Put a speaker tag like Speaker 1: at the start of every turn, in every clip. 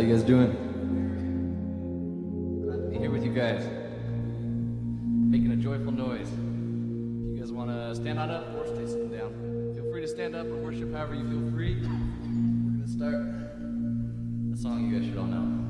Speaker 1: you guys doing? Glad to be here with you guys. Making a joyful noise. You guys want to stand on up or stay sitting down? Feel free to stand up or worship however you feel free. We're going to start a song you guys should all know.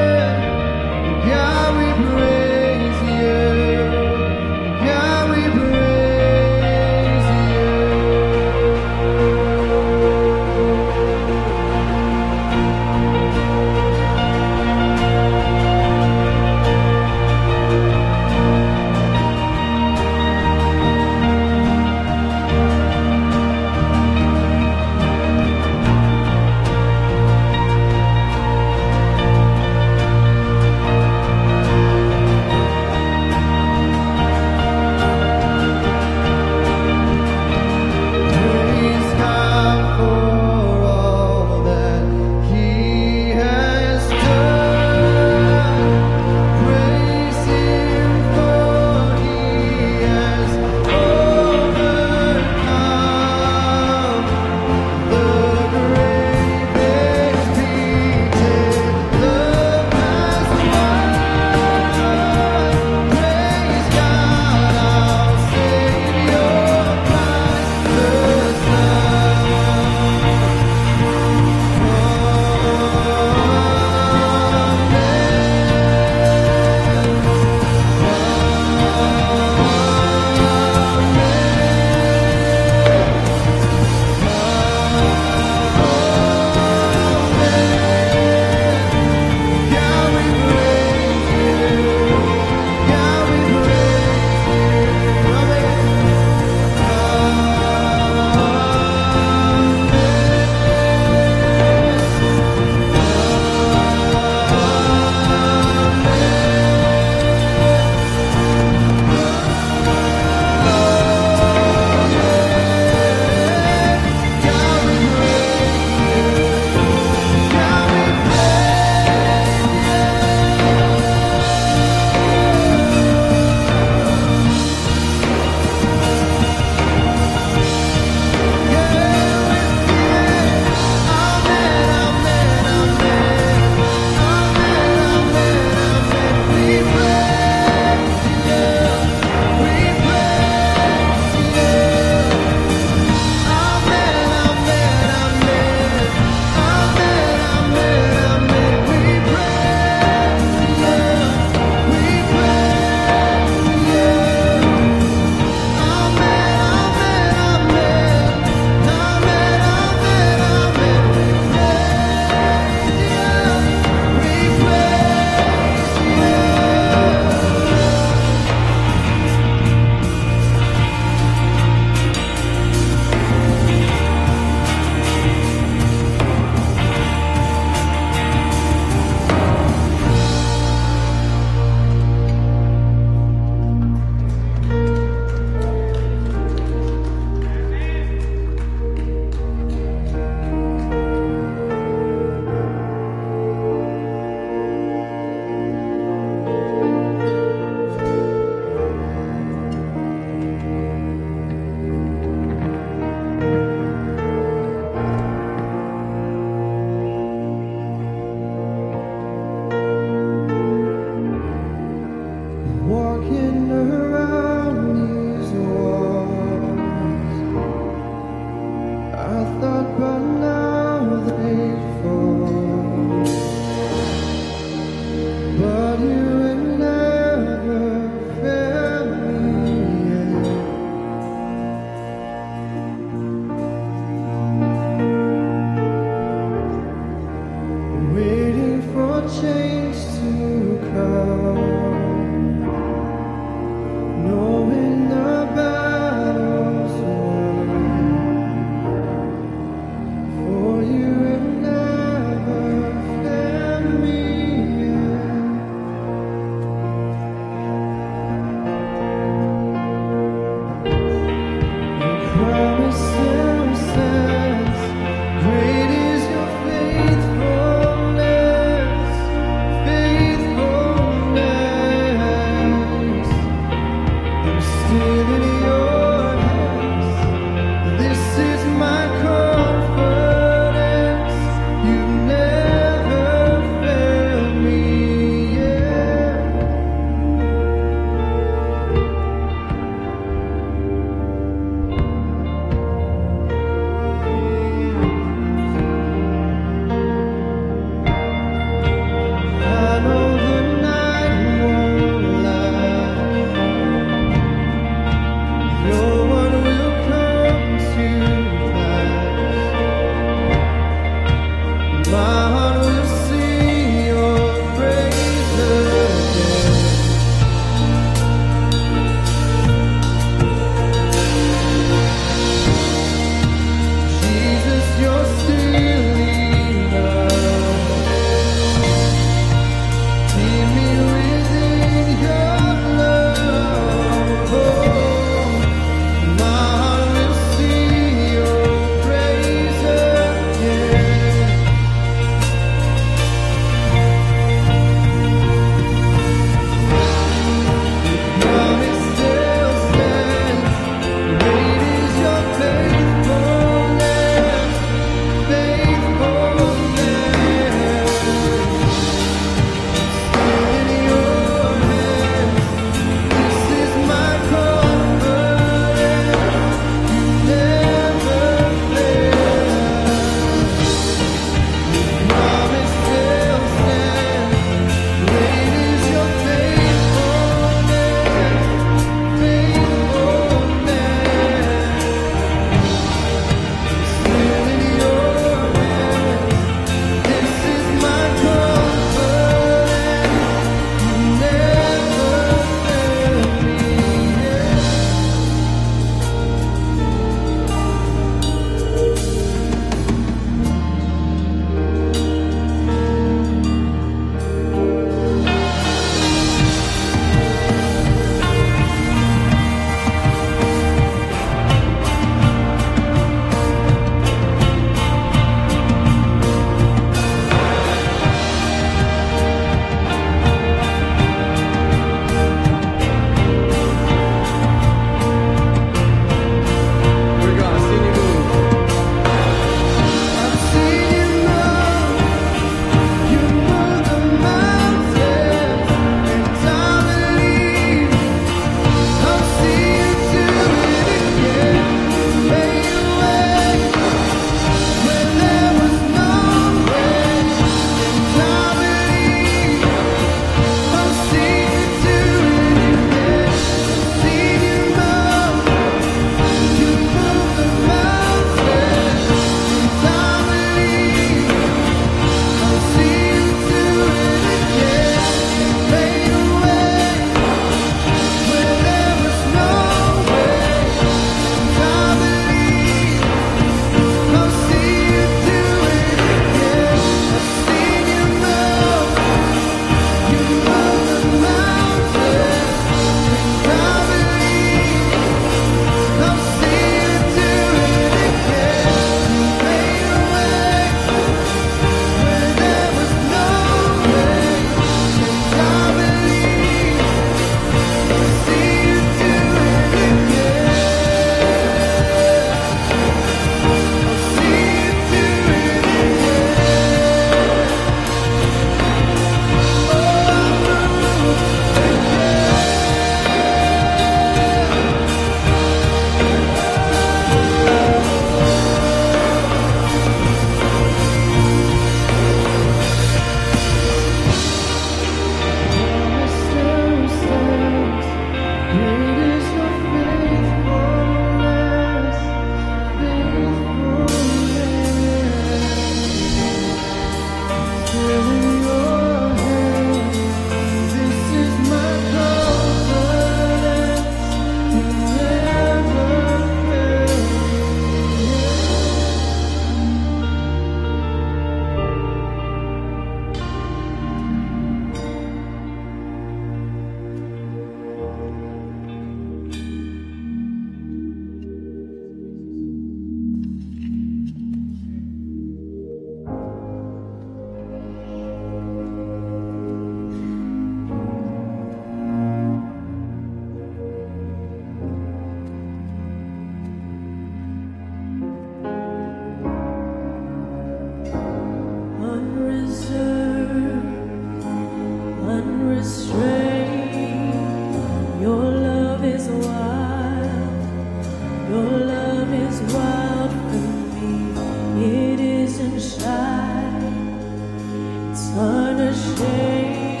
Speaker 2: unashamed.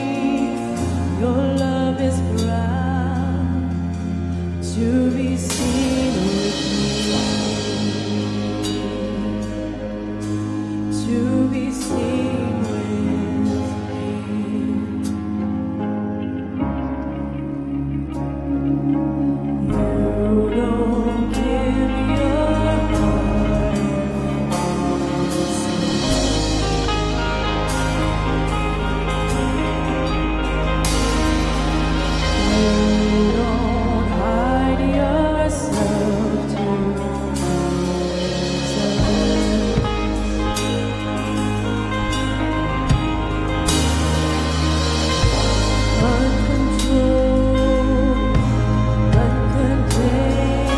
Speaker 2: Your love is proud to be seen with me, to be seen with me. You don't give your heart. You don't hide yourself to uncontrolled, uncontained.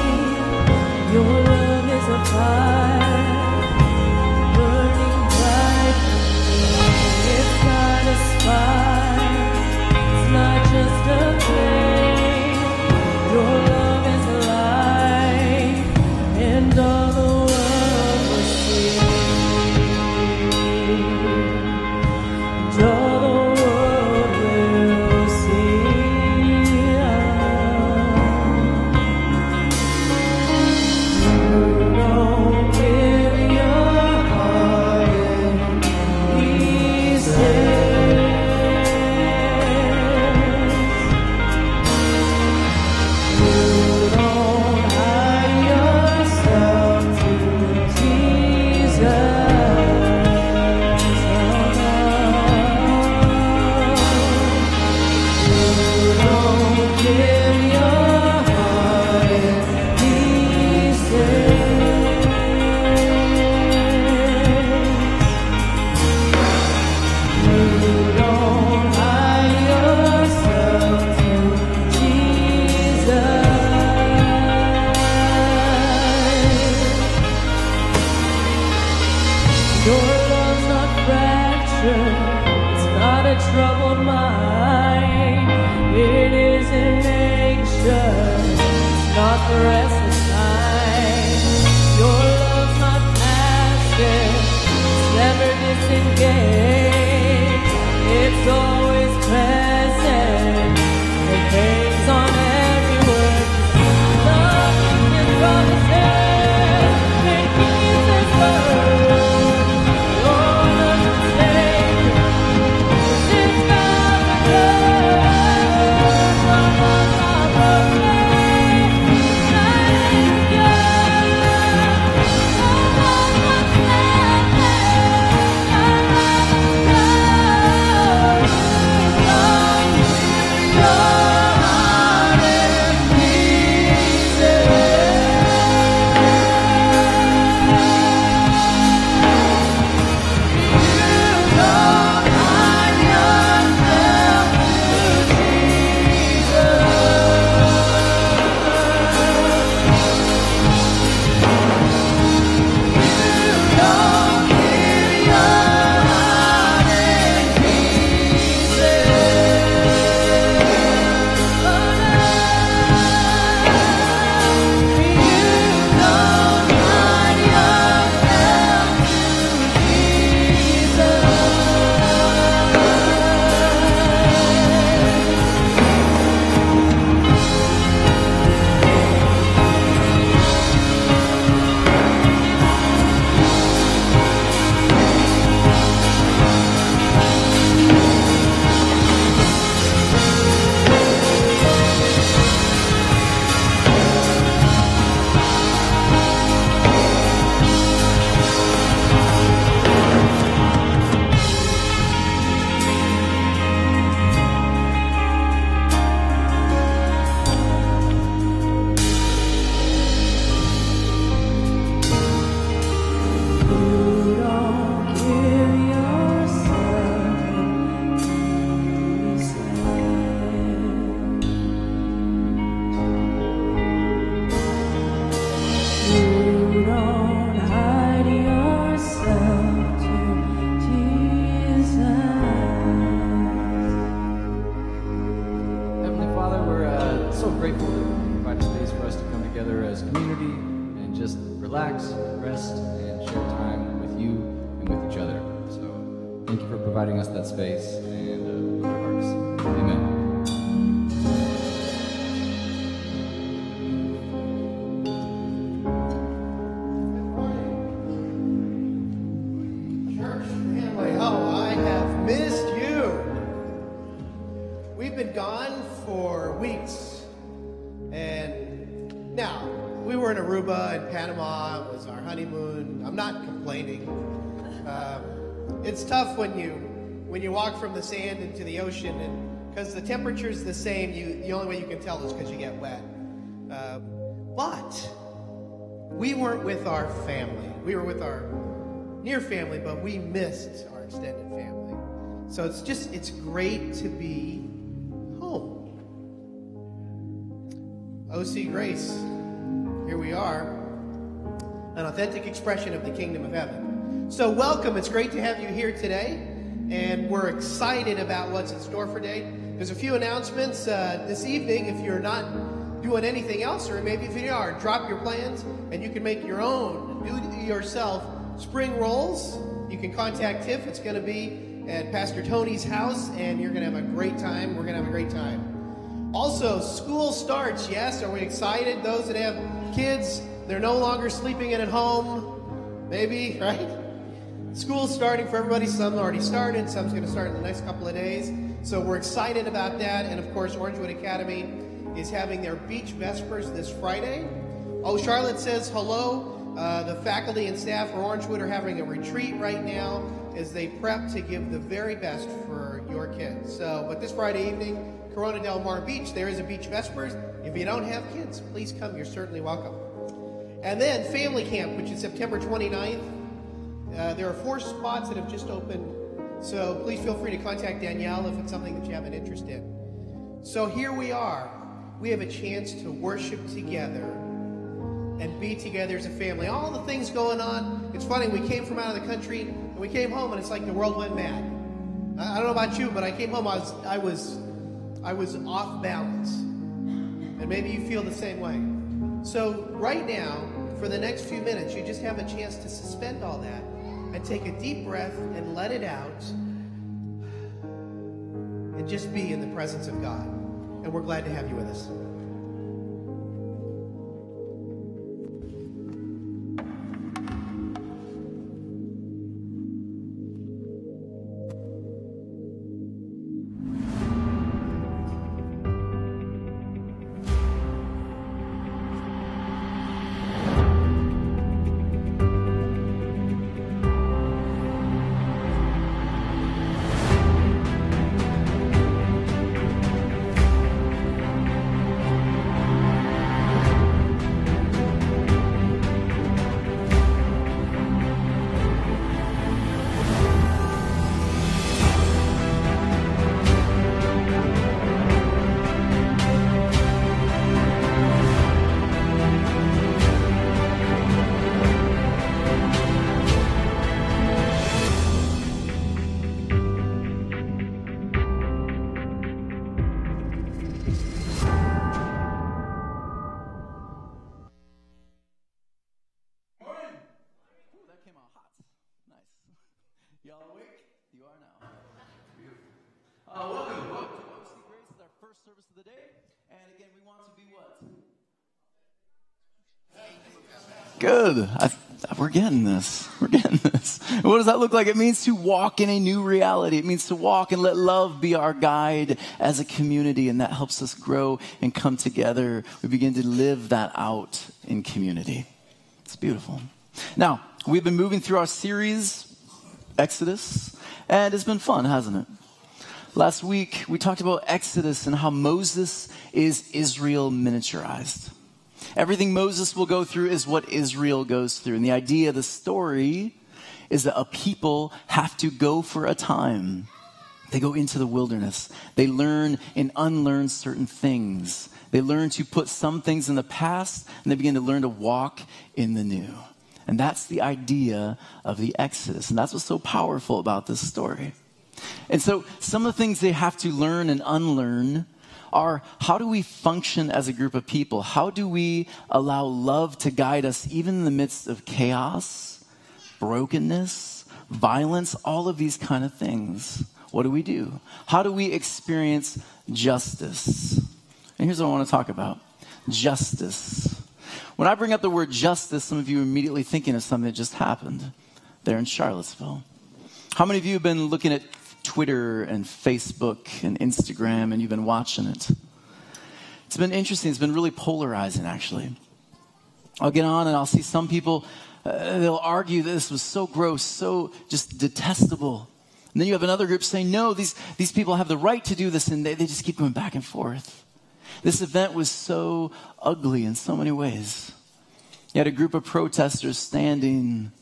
Speaker 2: Your love is a fire burning bright. It's not a spark, it's not just a flame. Your love is light, and all the world will see. And all the world will see. You don't give your heart in pieces. You don't hide yourself to Jesus. You don't give your heart in pieces. You don't hide yourself to Jesus. Your love's not fractured, it's not a troubled mind. It isn't anxious, it's not the restless mind. Your love's not passive, it's never disengaged. It's always present, it hangs on every word. Nothing can promises, it keeps its word. Your love is sacred, it's God's blood. From us our proclaim, shining together. Your love must stand, our love is God.
Speaker 1: providing us that space and our hearts. Amen.
Speaker 3: Church family, oh, I have missed you. We've been gone for weeks, and now we were in Aruba and Panama. It was our honeymoon. I'm not complaining. It's tough when you walk from the sand into the ocean, and because the temperature's the same, the only way you can tell is because you get wet. But we weren't with our family. We were with our near family, but we missed our extended family. So it's great to be home. OC Grace, here we are, an authentic expression of the kingdom of heaven. So welcome, it's great to have you here today, and we're excited about what's in store for today. There's a few announcements this evening. If you're not doing anything else, or maybe if you are, drop your plans, and you can make your own, do-it-yourself spring rolls. You can contact Tiff. It's going to be at Pastor Tony's house, and you're going to have a great time. We're going to have a great time. Also, school starts. Yes, are we excited? Those that have kids, they're no longer sleeping in at home. Maybe, right? School's starting for everybody. Some already started. Some's going to start in the next couple of days. So we're excited about that. And, of course, Orangewood Academy is having their beach vespers this Friday. Oh, Charlotte says hello. The faculty and staff for Orangewood are having a retreat right now as they prep to give the very best for your kids. So, but this Friday evening, Corona Del Mar Beach, there is a beach vespers. If you don't have kids, please come. You're certainly welcome. And then Family Camp, which is September 29th. There are 4 spots that have just opened. So please feel free to contact Danielle if it's something that you have an interest in. So here we are. We have a chance to worship together and be together as a family. All the things going on. It's funny, we came from out of the country, and we came home, and it's like the world went mad. I don't know about you, but I came home, I was off balance. And maybe you feel the same way. So right now, for the next few minutes, you just have a chance to suspend all that and take a deep breath and let it out and just be in the presence of God. And we're glad to have you with us.
Speaker 4: Good. We're getting this. We're getting this. What does that look like? It means to walk in a new reality. It means to walk and let love be our guide as a community, and that helps us grow and come together. We begin to live that out in community. It's beautiful. Now, we've been moving through our series, Exodus, and it's been fun, hasn't it? Last week, we talked about Exodus and how Moses is Israel miniaturized. Everything Moses will go through is what Israel goes through. And the idea of the story is that a people have to go for a time. They go into the wilderness. They learn and unlearn certain things. They learn to put some things in the past, and they begin to learn to walk in the new. And that's the idea of the Exodus. And that's what's so powerful about this story. And so some of the things they have to learn and unlearn are, how do we function as a group of people? How do we allow love to guide us even in the midst of chaos, brokenness, violence, all of these kind of things. What do? How do we experience justice? And here's what I want to talk about. Justice. When I bring up the word justice, some of you are immediately thinking of something that just happened there in Charlottesville. How many of you have been looking at Twitter and Facebook and Instagram and you've been watching it? It's been interesting. It's been really polarizing, actually. I'll get on and I'll see some people, they'll argue that this was so gross, so just detestable. And then you have another group saying, no, these people have the right to do this, and they just keep going back and forth. This event was so ugly in so many ways. You had a group of protesters standing,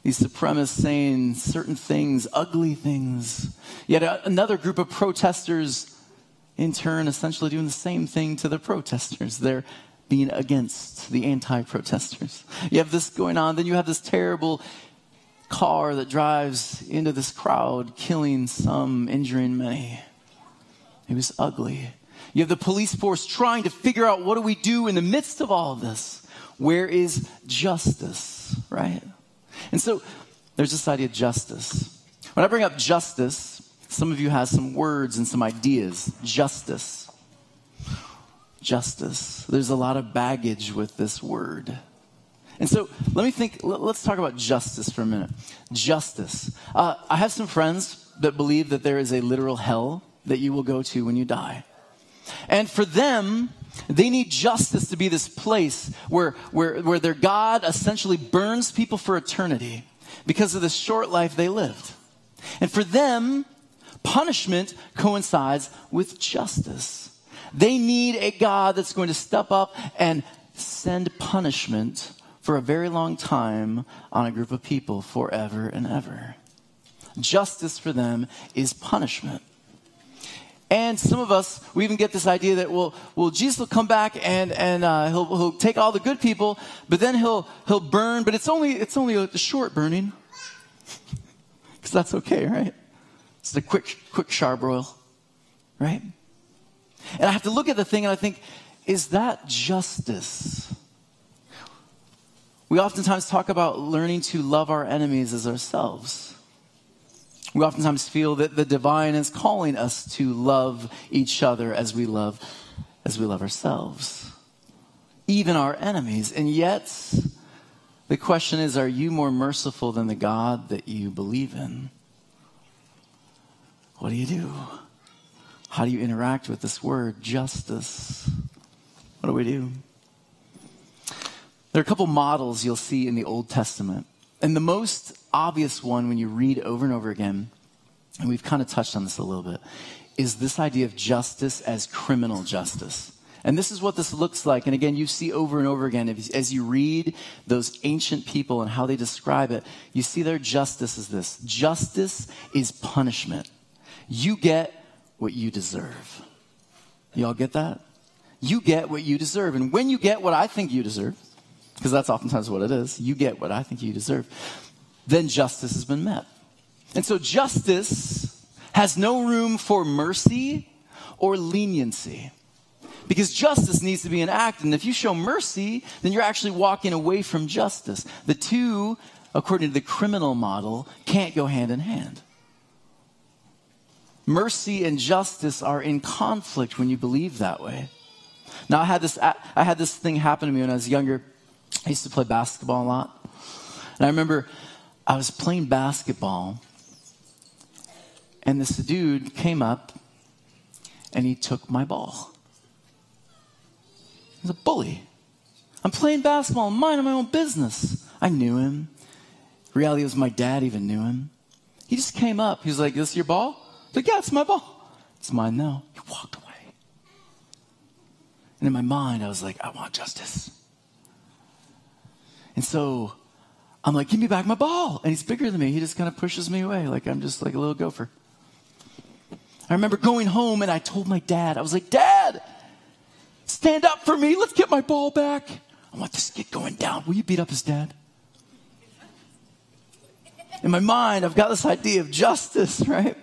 Speaker 4: these supremacists saying certain things, ugly things. You had another group of protesters, in turn, essentially doing the same thing to the protesters. They're being against the anti-protesters. You have this going on, then you have this terrible car that drives into this crowd, killing some, injuring many. It was ugly. You have the police force trying to figure out, what do we do in the midst of all of this? Where is justice, right? And so there's this idea of justice. When I bring up justice, some of you have some words and some ideas. Justice. Justice. There's a lot of baggage with this word. And so let's talk about justice for a minute. Justice. I have some friends that believe that there is a literal hell that you will go to when you die. And for them, they need justice to be this place where their God essentially burns people for eternity because of the short life they lived. And for them, punishment coincides with justice. They need a God that's going to step up and send punishment for a very long time on a group of people forever and ever. Justice for them is punishment. And some of us, we even get this idea that, well, Jesus will come back and he'll take all the good people, but then he'll burn, but it's only a short burning. Because that's okay, right? It's a quick charbroil, right? And I have to look at the thing and I think, is that justice? We oftentimes talk about learning to love our enemies as ourselves. We oftentimes feel that the divine is calling us to love each other as we love ourselves, even our enemies. And yet, the question is, are you more merciful than the God that you believe in? What do? How do you interact with this word, justice? What do? There are a couple models you'll see in the Old Testament. And the most obvious one when you read over and over again, and we've kind of touched on this a little bit, is this idea of justice as criminal justice. And this is what this looks like. And again, you see over and over again, as you read those ancient people and how they describe it, you see their justice is this. Justice is punishment. You get what you deserve. You all get that? You get what you deserve. And when you get what I think you deserve, because that's oftentimes what it is, you get what I think you deserve, then justice has been met. And so justice has no room for mercy or leniency. Because justice needs to be enacted. And if you show mercy, then you're actually walking away from justice. The two, according to the criminal model, can't go hand in hand. Mercy and justice are in conflict when you believe that way. Now, I had this thing happen to me when I was younger. I used to play basketball a lot. And I remember I was playing basketball, and this dude came up, and he took my ball. He was a bully. I'm playing basketball, I'm minding my own business. I knew him. Reality was my dad even knew him. He just came up. He was like, "This your ball?" I was like, "Yeah, it's my ball." "It's mine now." He walked away. And in my mind, I was like, I want justice. And so I'm like, "Give me back my ball." And he's bigger than me. He just kind of pushes me away like I'm just like a little gopher. I remember going home and I told my dad, I was like, "Dad, stand up for me. Let's get my ball back. I want this kid going down. Will you beat up his dad?" In my mind, I've got this idea of justice, right?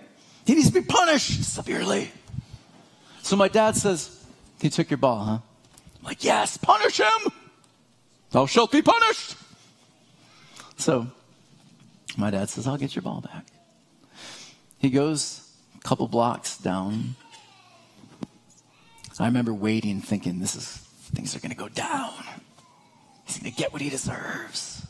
Speaker 4: He needs to be punished severely. So my dad says, "He took your ball, huh?" I'm like, "Yes, punish him. Thou shalt be punished." So My dad says, I'll get your ball back. He goes a couple blocks down. I remember waiting, thinking, things are going to go down. He's going to get what he deserves.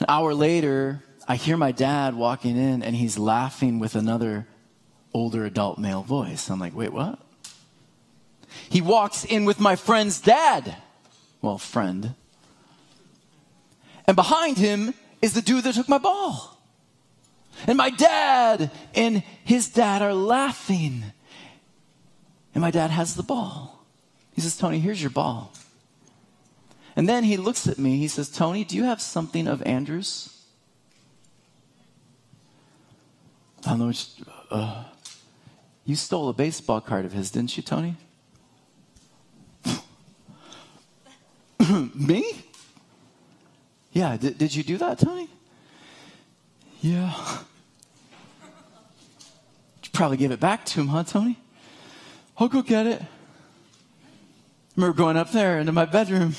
Speaker 4: An hour later, I hear my dad walking in, and he's laughing with another older adult male voice. I'm like, wait, what? He walks in with my friend's dad. Well, friend. And behind him is the dude that took my ball. And my dad and his dad are laughing. And my dad has the ball. He says, Tony, here's your ball. And then he looks at me. He says, Tony, do you have something of Andrew's? I don't know. You stole a baseball card of his, didn't you, Tony? Me? Yeah, did you do that, Tony? Yeah. You probably give it back to him, huh, Tony? I'll go get it. I remember going up there into my bedroom,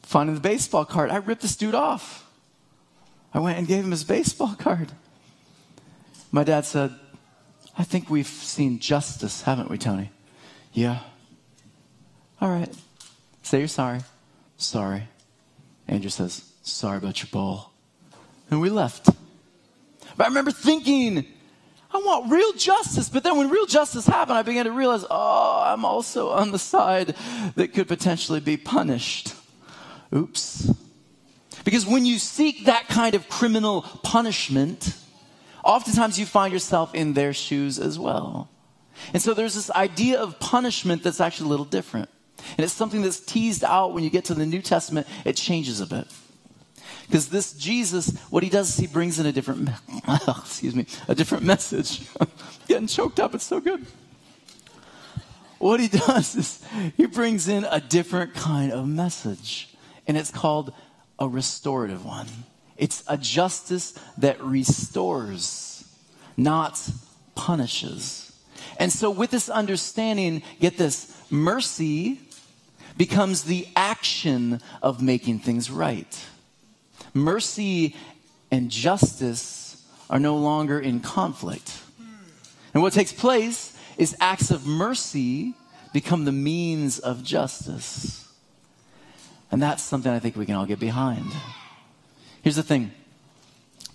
Speaker 4: finding the baseball card. I ripped this dude off. I went and gave him his baseball card. My dad said, I think we've seen justice, haven't we, Tony? Yeah. All right. Say you're sorry. Sorry. Andrew says, sorry about your ball. And we left. But I remember thinking, I want real justice. But then when real justice happened, I began to realize, I'm also on the side that could potentially be punished. Oops. Because when you seek that kind of criminal punishment, oftentimes you find yourself in their shoes as well. And so there's this idea of punishment that's actually a little different. And it's something that's teased out when you get to the New Testament. It changes a bit. Because this Jesus, what he does is he brings in a different, a different message. I'm getting choked up. It's so good. What he does is he brings in a different kind of message. And it's called a restorative one. It's a justice that restores, not punishes. And so with this understanding, get this, mercy becomes the action of making things right. Mercy and justice are no longer in conflict. And what takes place is acts of mercy become the means of justice. And that's something I think we can all get behind. Here's the thing.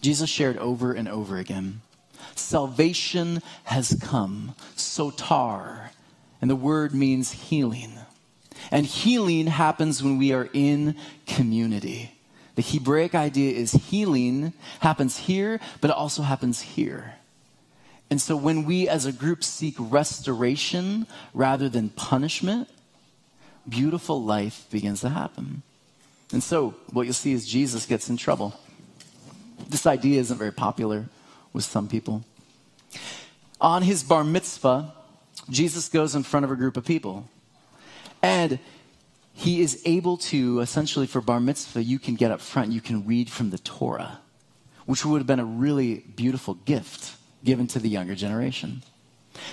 Speaker 4: Jesus shared over and over again. Salvation has come. Sotar. And the word means healing. And healing happens when we are in community. The Hebraic idea is healing happens here, but it also happens here. And so when we as a group seek restoration rather than punishment, beautiful life begins to happen. And so what you'll see is Jesus gets in trouble. This idea isn't very popular with some people. On his bar mitzvah, Jesus goes in front of a group of people. And he is able to, essentially for bar mitzvah, you can get up front, you can read from the Torah, which would have been a really beautiful gift given to the younger generation.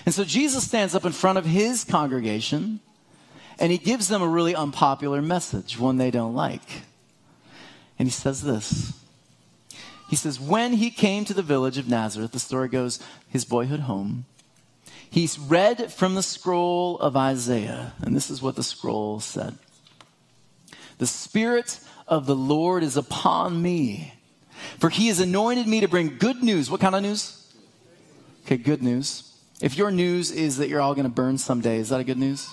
Speaker 4: And so Jesus stands up in front of his congregation, and he gives them a really unpopular message, one they don't like. And he says this. He says, when he came to the village of Nazareth, the story goes, his boyhood home, he read from the scroll of Isaiah. And this is what the scroll said. The Spirit of the Lord is upon me, for he has anointed me to bring good news. What kind of news? Okay, good news. If your news is that you're all going to burn someday, is that a good news?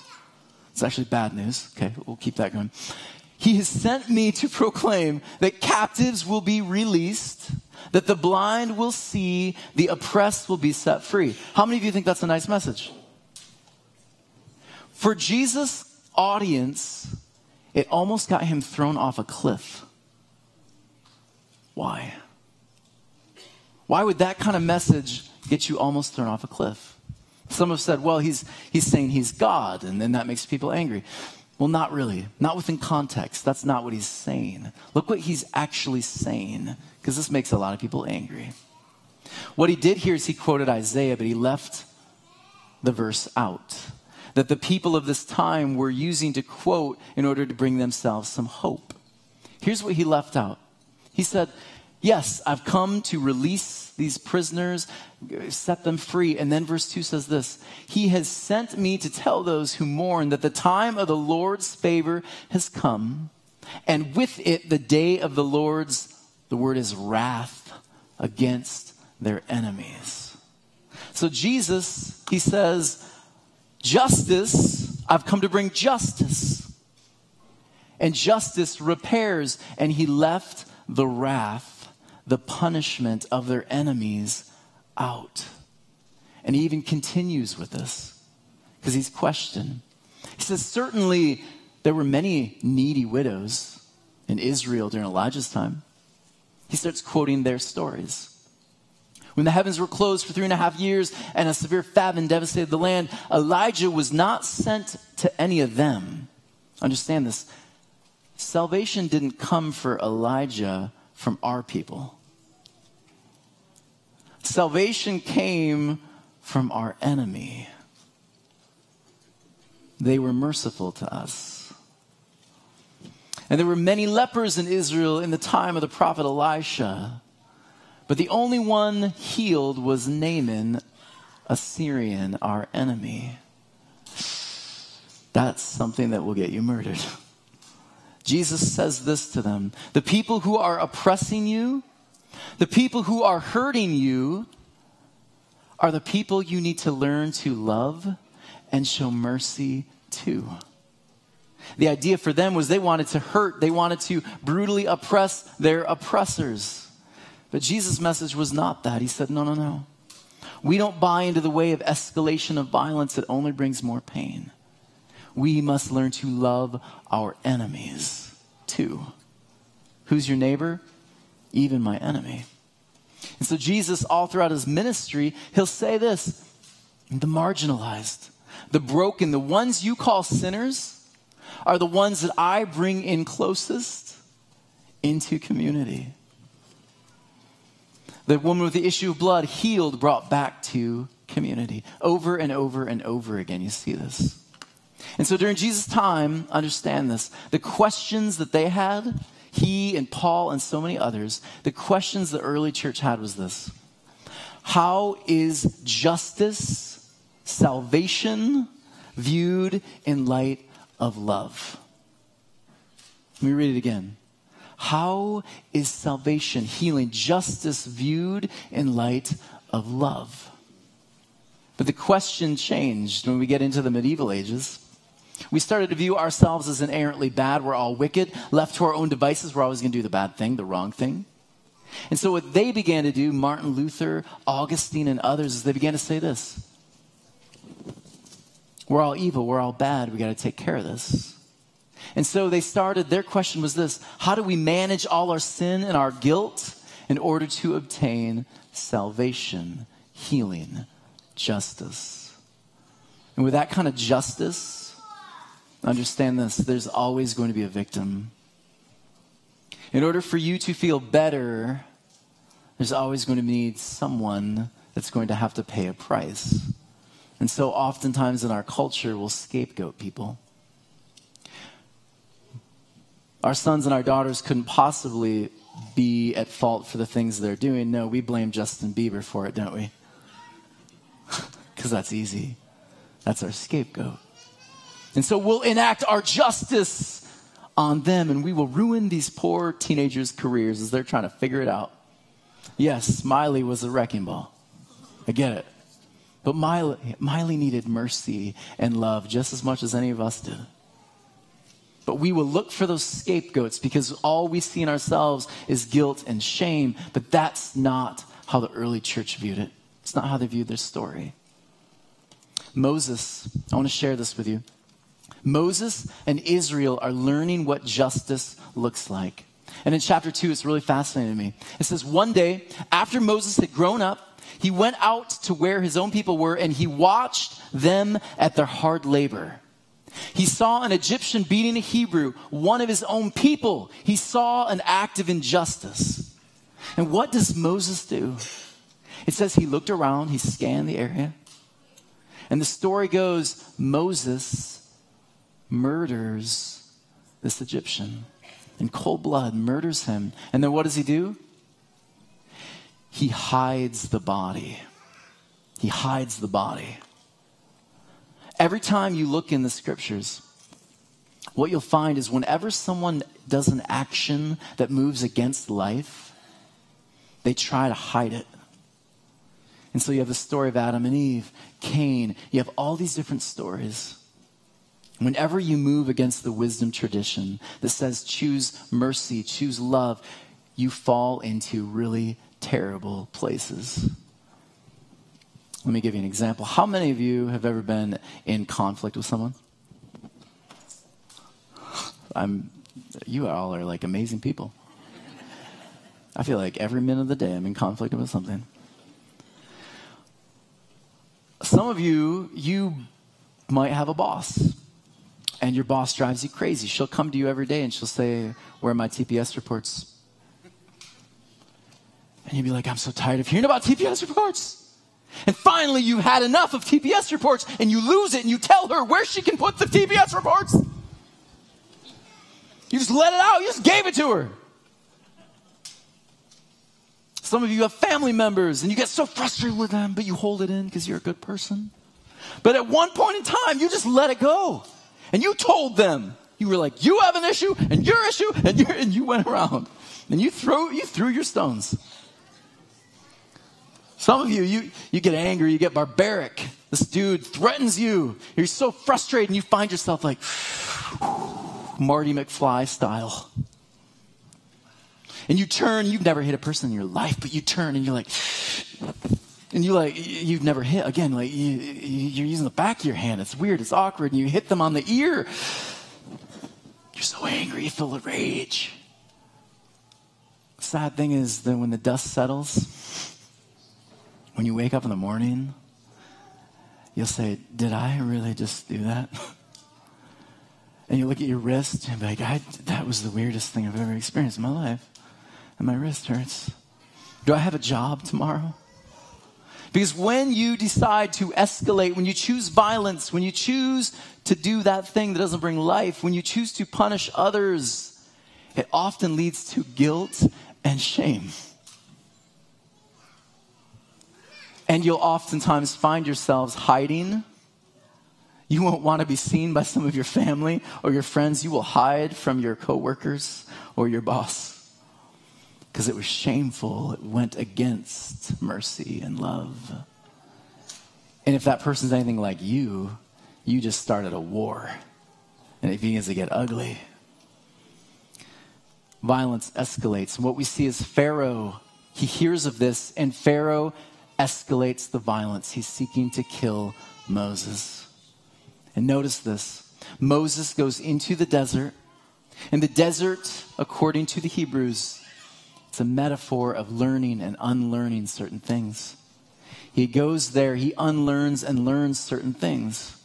Speaker 4: It's actually bad news. Okay, we'll keep that going. He has sent me to proclaim that captives will be released, that the blind will see, the oppressed will be set free. How many of you think that's a nice message? For Jesus' audience, it almost got him thrown off a cliff. Why? Why would that kind of message get you almost thrown off a cliff? Some have said, well, he's saying he's God, and then that makes people angry. Well, not really. Not within context. That's not what he's saying. Look what he's actually saying, because this makes a lot of people angry. What he did here is he quoted Isaiah, but he left the verse out that the people of this time were using to quote in order to bring themselves some hope. Here's what he left out. He said, Yes, I've come to release these prisoners, set them free. And then verse 2 says this, he has sent me to tell those who mourn that the time of the Lord's favor has come. And with it, the day of the Lord's, the word is wrath, against their enemies. So Jesus, he says, justice, I've come to bring justice. And justice repairs, and he left the wrath, the punishment of their enemies out. And he even continues with this because he's questioned. He says, certainly there were many needy widows in Israel during Elijah's time. He starts quoting their stories. When the heavens were closed for 3.5 years and a severe famine devastated the land, Elijah was not sent to any of them. Understand this. Salvation didn't come for Elijah from our people. Salvation came from our enemy. They were merciful to us. And there were many lepers in Israel in the time of the prophet Elisha. But the only one healed was Naaman, a Syrian, our enemy. That's something that will get you murdered. Jesus says this to them. The people who are oppressing you, the people who are hurting you, are the people you need to learn to love and show mercy to. The idea for them was they wanted to hurt. They wanted to brutally oppress their oppressors. But Jesus' message was not that. He said, no. We don't buy into the way of escalation of violence. It only brings more pain. We must learn to love our enemies too. Who's your neighbor? Even my enemy. And so Jesus, all throughout his ministry, he'll say this, the marginalized, the broken, the ones you call sinners are the ones that I bring in closest into community. The woman with the issue of blood, healed, brought back to community. Over and over and over again, you see this. And so during Jesus' time, understand this, the questions that they had, he and Paul and so many others, the questions the early church had was this. How is justice, salvation, viewed in light of love? Let me read it again. How is salvation, healing, justice viewed in light of love? But the question changed when we get into the medieval ages. We started to view ourselves as inerrantly bad. We're all wicked. Left to our own devices, we're always going to do the bad thing, the wrong thing. And so what they began to do, Martin Luther, Augustine, and others, is they began to say this. We're all evil. We're all bad. We got to take care of this. And so they started, their question was this. How do we manage all our sin and our guilt in order to obtain salvation, healing, justice? And with that kind of justice, understand this, there's always going to be a victim. In order for you to feel better, there's always going to need someone that's going to have to pay a price. And so oftentimes in our culture, we'll scapegoat people. Our sons and our daughters couldn't possibly be at fault for the things they're doing. No, we blame Justin Bieber for it, don't we? Because that's easy. That's our scapegoat. And so we'll enact our justice on them, and we will ruin these poor teenagers' careers as they're trying to figure it out. Yes, Miley was a wrecking ball. I get it. But Miley needed mercy and love just as much as any of us did. But we will look for those scapegoats because all we see in ourselves is guilt and shame. But that's not how the early church viewed it. It's not how they viewed their story. Moses, I want to share this with you. Moses and Israel are learning what justice looks like. And in chapter 2, it's really fascinating to me. It says, one day, after Moses had grown up, he went out to where his own people were, and he watched them at their hard labor. He saw an Egyptian beating a Hebrew, one of his own people. He saw an act of injustice. And what does Moses do? It says he looked around, he scanned the area. And the story goes, Moses murders this Egyptian in cold blood, murders him. And then what does he do? he hides the body. He hides the body. Every time you look in the scriptures, what you'll find is whenever someone does an action that moves against life, they try to hide it. And so you have the story of Adam and Eve, Cain. You have all these different stories. Whenever you move against the wisdom tradition that says choose mercy, choose love, you fall into really terrible places. Let me give you an example. How many of you have ever been in conflict with someone? You all are like amazing people. I feel like every minute of the day I'm in conflict with something. Some of you might have a boss, and your boss drives you crazy. She'll come to you every day and she'll say, "Where are my TPS reports?" And you'll be like, "I'm so tired of hearing about TPS reports." And finally you've had enough of TPS reports, and you lose it, and you tell her where she can put the TPS reports. You just let it out. You just gave it to her. Some of you have family members and you get so frustrated with them, but you hold it in because you're a good person. But at one point in time, you just let it go. And you told them. You were like, "You have an issue and your issue," and you went around. And you threw your stones. Some of you get angry, you get barbaric. This dude threatens you. You're so frustrated and you find yourself like Marty McFly style. And you turn, you've never hit a person in your life, but you turn and you're like, you've never hit, again, like you're using the back of your hand. It's weird, it's awkward, and you hit them on the ear. You're so angry, you feel the rage. The sad thing is that when the dust settles, when you wake up in the morning, you'll say, "Did I really just do that?" And you look at your wrist and be like, "That was the weirdest thing I've ever experienced in my life. And my wrist hurts. Do I have a job tomorrow?" Because when you decide to escalate, when you choose violence, when you choose to do that thing that doesn't bring life, when you choose to punish others, it often leads to guilt and shame. And you'll oftentimes find yourselves hiding. You won't want to be seen by some of your family or your friends. You will hide from your coworkers or your boss because it was shameful. It went against mercy and love. And if that person's anything like you just started a war, and it begins to get ugly. Violence escalates. And what we see is Pharaoh, he hears of this, and Pharaoh escalates the violence. He's seeking to kill Moses. And notice this. Moses goes into the desert. And the desert, according to the Hebrews, it's a metaphor of learning and unlearning certain things. He goes there, he unlearns and learns certain things.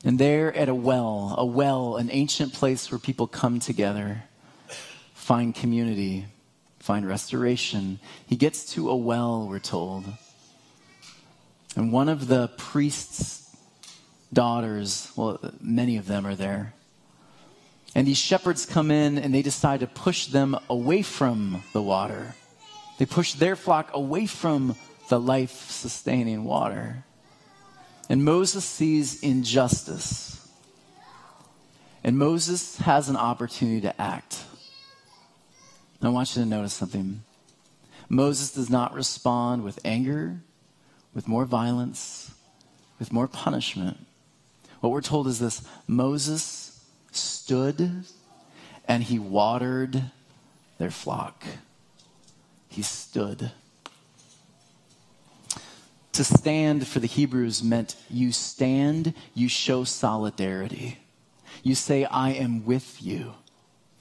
Speaker 4: And there at a well, an ancient place where people come together, find community, find restoration. He gets to a well, we're told. And one of the priest's daughters, well, many of them are there. And these shepherds come in and they decide to push them away from the water. They push their flock away from the life-sustaining water. And Moses sees injustice. And Moses has an opportunity to act. And I want you to notice something. Moses does not respond with anger, with more violence, with more punishment. What we're told is this: Moses stood and he watered their flock. He stood. To stand for the Hebrews meant you stand, you show solidarity. You say, "I am with you."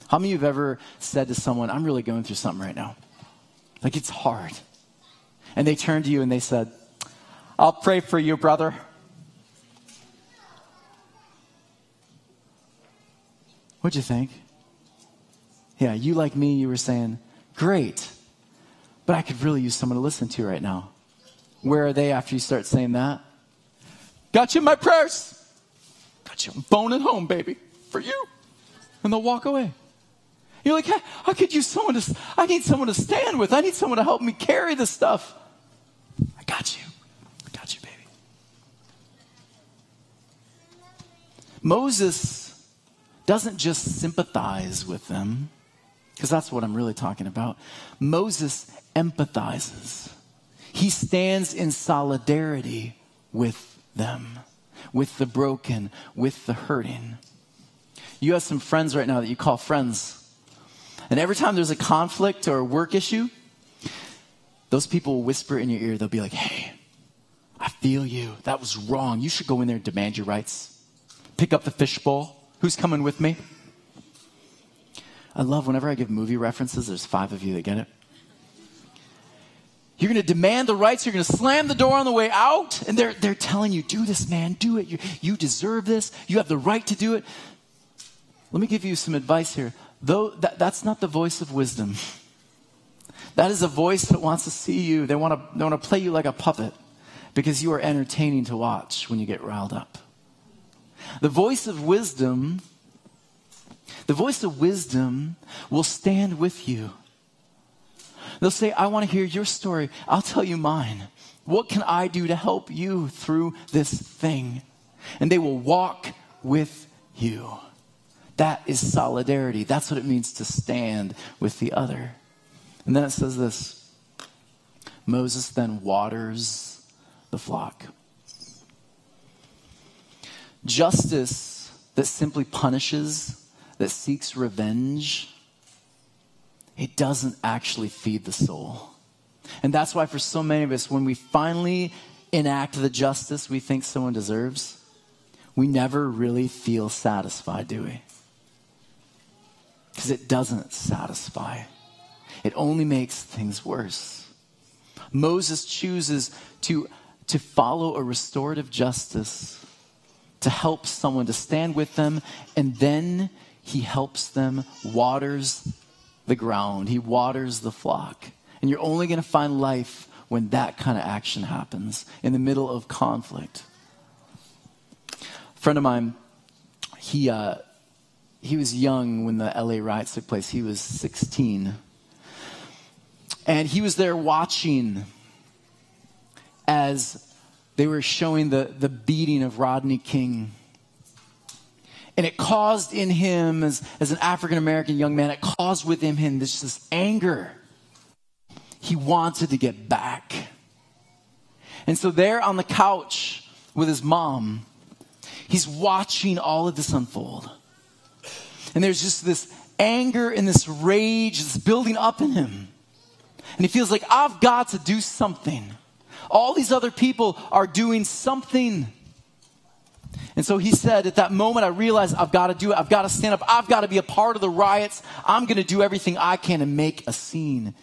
Speaker 4: How many of you have ever said to someone, "I'm really going through something right now. Like, it's hard." And they turned to you and they said, "I'll pray for you, brother." What'd you think? Yeah, you like me, you were saying, "Great, but I could really use someone to listen to right now." Where are they after you start saying that? "Got you in my prayers. Got you on phone at home, baby, for you." And they'll walk away. You're like, I could use someone I need someone to stand with. I need someone to help me carry this stuff. I got you. I got you, baby. Moses doesn't just sympathize with them, because that's what I'm really talking about. Moses empathizes. He stands in solidarity with them, with the broken, with the hurting. You have some friends right now that you call friends. And every time there's a conflict or a work issue, those people will whisper in your ear. They'll be like, hey, I feel you. That was wrong. You should go in there and demand your rights. Pick up the fishbowl. Who's coming with me? I love whenever I give movie references, there's 5 of you that get it. You're going to demand the rights. You're going to slam the door on the way out. And they're telling you, do this, man. Do it. You deserve this. You have the right to do it. Let me give you some advice here. Though that's not the voice of wisdom. That is a voice that wants to see you. They want to play you like a puppet because you are entertaining to watch when you get riled up. The voice of wisdom will stand with you. They'll say, I want to hear your story. I'll tell you mine. What can I do to help you through this thing? And they will walk with you. That is solidarity. That's what it means to stand with the other. And then it says this. Moses then waters the flock. Justice that simply punishes, that seeks revenge, it doesn't actually feed the soul. And that's why for so many of us, when we finally enact the justice we think someone deserves, we never really feel satisfied, do we? Because it doesn't satisfy. It only makes things worse. Moses chooses to follow a restorative justice, to help someone, to stand with them, and then he helps them, waters the ground. He waters the flock. And you're only going to find life when that kind of action happens, in the middle of conflict. A friend of mine, he was young when the LA riots took place. He was 16. And he was there watching as they were showing the beating of Rodney King. And it caused in him, as an African-American young man, it caused within him this anger. He wanted to get back. And so there on the couch with his mom, he's watching all of this unfold. And there's just this anger and this rage that's building up in him. And he feels like, I've got to do something. All these other people are doing something. And so he said, at that moment, I realized I've got to do it. I've got to stand up. I've got to be a part of the riots. I'm going to do everything I can to make a scene.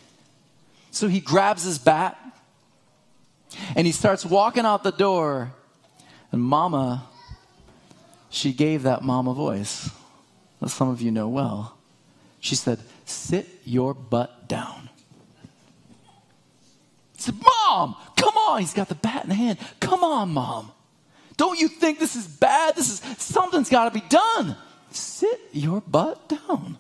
Speaker 4: So he grabs his bat and he starts walking out the door. And Mama, she gave that mom a voice that some of you know well. She said, sit your butt down. He said, Mom, come on. He's got the bat in the hand. Come on, Mom. Don't you think this is bad? Something's got to be done. Sit your butt down.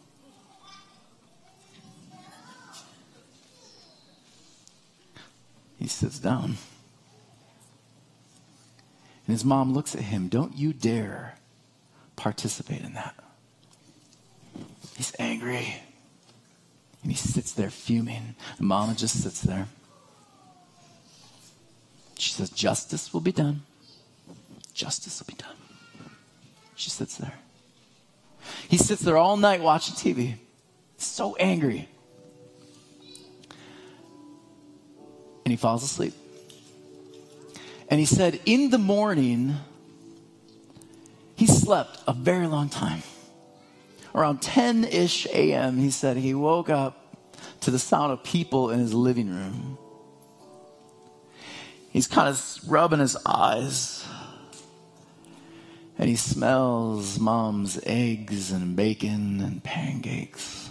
Speaker 4: He sits down. And his mom looks at him. Don't you dare participate in that. He's angry. And he sits there fuming. And Mama just sits there. She says, justice will be done. Justice will be done. She sits there. He sits there all night watching TV. So angry. And he falls asleep. And he said, in the morning, he slept a very long time. Around 10-ish a.m., he said he woke up to the sound of people in his living room. He's kind of rubbing his eyes. And he smells Mom's eggs and bacon and pancakes.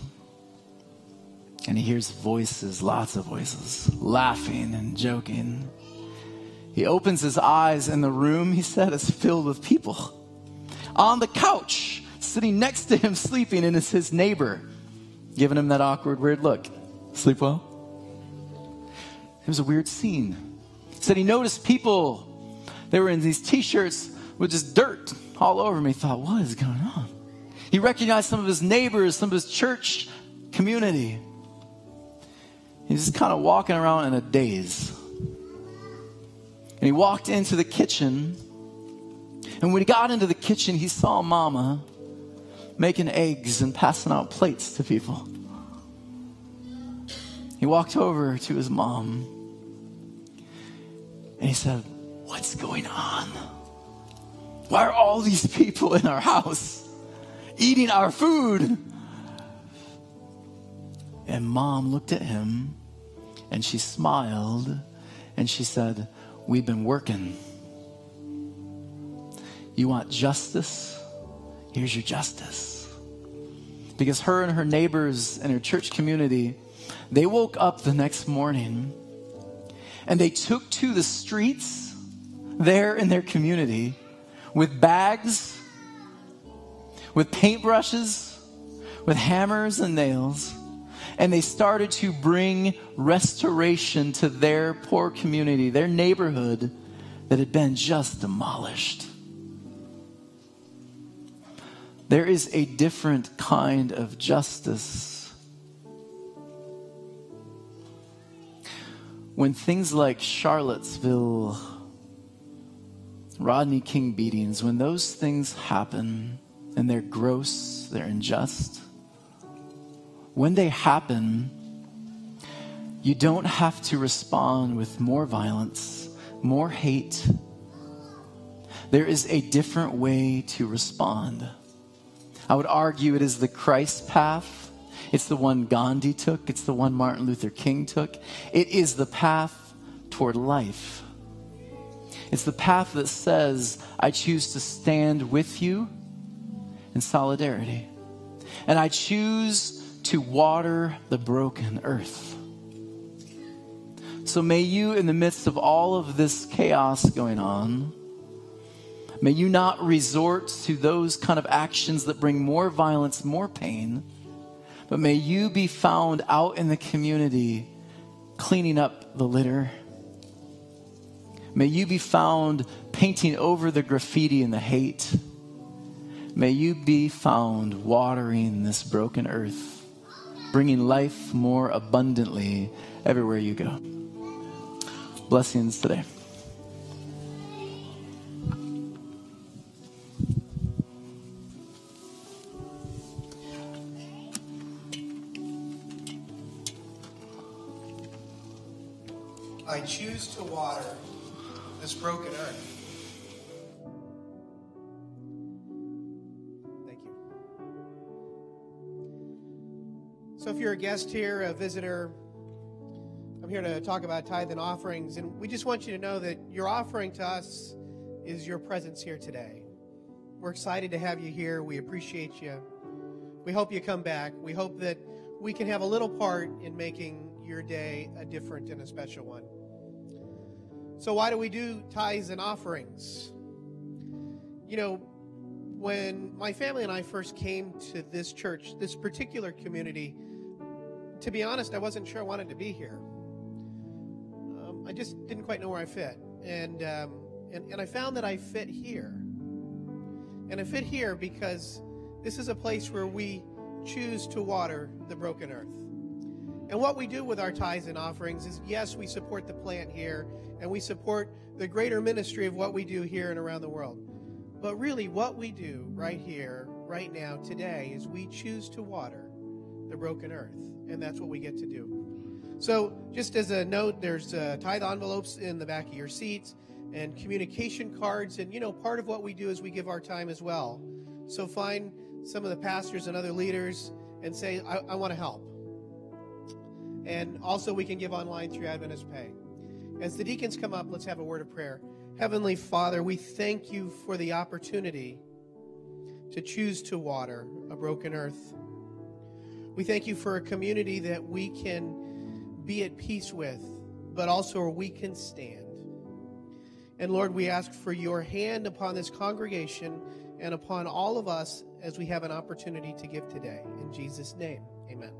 Speaker 4: And he hears voices, lots of voices, laughing and joking. He opens his eyes and the room, he said, is filled with people. On the couch, sitting next to him sleeping, and is his neighbor. giving him that awkward, weird look. Sleep well? It was a weird scene. He said he noticed people, they were in these t-shirts with just dirt all over him. He thought, what is going on? He recognized some of his neighbors, some of his church community. He's just kind of walking around in a daze. And he walked into the kitchen. And when he got into the kitchen, he saw Mama making eggs and passing out plates to people. He walked over to his mom. And he said, what's going on? Why are all these people in our house eating our food? And Mom looked at him and she smiled and she said, we've been working. You want justice? Here's your justice. Because her and her neighbors and her church community, they woke up the next morning and they took to the streets there in their community with bags, with paintbrushes, with hammers and nails, and they started to bring restoration to their poor community, their neighborhood that had been just demolished. There is a different kind of justice. When things like Charlottesville, Rodney King beatings, when those things happen and they're gross, they're unjust, when they happen, you don't have to respond with more violence, more hate. There is a different way to respond. I would argue it is the Christ path. It's the one Gandhi took. It's the one Martin Luther King took. It is the path toward life. It's the path that says, I choose to stand with you in solidarity. And I choose to water the broken earth. So may you, in the midst of all of this chaos going on, may you not resort to those kind of actions that bring more violence, more pain, but may you be found out in the community cleaning up the litter. May you be found painting over the graffiti and the hate. May you be found watering this broken earth, bringing life more abundantly everywhere you go. Blessings today.
Speaker 3: I choose to water this broken earth. Thank you. So if you're a guest here, a visitor, I'm here to talk about tithe and offerings, and we just want you to know that your offering to us is your presence here today. We're excited to have you here. We appreciate you. We hope you come back. We hope that we can have a little part in making your day a different and a special one. So why do we do tithes and offerings? You know, when my family and I first came to this church, this particular community, to be honest, I wasn't sure I wanted to be here. I just didn't quite know where I fit. And I found that I fit here. And I fit here because this is a place where we choose to water the broken earth. And what we do with our tithes and offerings is, yes, we support the plant here, and we support the greater ministry of what we do here and around the world. But really, what we do right here, right now, today, is we choose to water the broken earth. And that's what we get to do. So just as a note, there's tithe envelopes in the back of your seats and communication cards. And, you know, part of what we do is we give our time as well. So find some of the pastors and other leaders and say, I want to help. And also we can give online through Adventist Pay. As the deacons come up, let's have a word of prayer. Heavenly Father, we thank you for the opportunity to choose to water a broken earth. We thank you for a community that we can be at peace with, but also where we can stand. And Lord, we ask for your hand upon this congregation and upon all of us as we have an opportunity to give today. In Jesus' name, amen.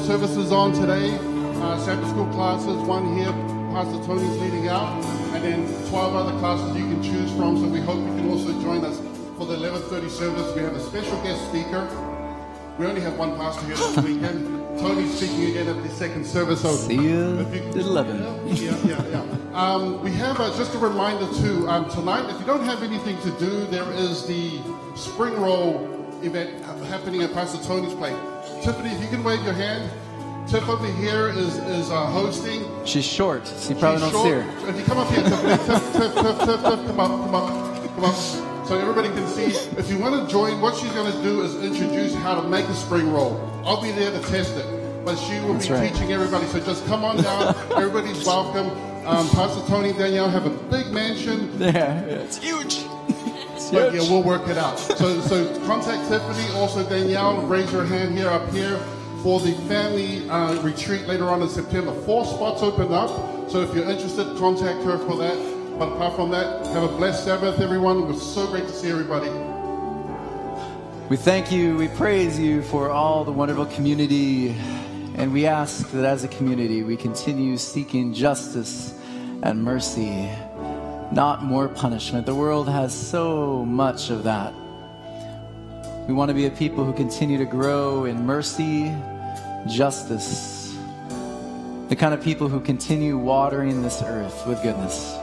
Speaker 5: the services on today. Sabbath school classes, one here, Pastor Tony's leading out, and then 12 other classes you can choose from. So we hope you can also join us for the 11:30 service. We have a special guest speaker. We only have one pastor here this weekend. Tony's speaking again at the second service. So
Speaker 4: See you at 11.
Speaker 5: We have just a reminder too. Tonight, if you don't have anything to do, there is the spring roll event happening at Pastor Tony's place. Tiffany, if you can wave your hand. Tiff over here is hosting.
Speaker 4: She's short, so you probably don't see her.
Speaker 5: If you come up here, Tiffany, Tiff, come up. So everybody can see. If you want to join, what she's going to do is introduce how to make a spring roll. I'll be there to test it, but she will be teaching everybody. So just come on down. Everybody's welcome. Pastor Tony and Danielle have a big mansion.
Speaker 4: Yeah, it's huge.
Speaker 5: But yeah, we'll work it out. So contact Tiffany, also Danielle. Raise your hand here up here for the family retreat later on in September. 4 spots open up. So if you're interested, contact her for that. But apart from that, have a blessed Sabbath, everyone. It was so great to see everybody.
Speaker 4: We thank you, we praise you for all the wonderful community, and we ask that as a community we continue seeking justice and mercy, not more punishment. The world has so much of that. We want to be a people who continue to grow in mercy, justice, the kind of people who continue watering this earth with goodness.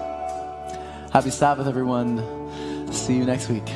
Speaker 4: Happy Sabbath, everyone. See you next week.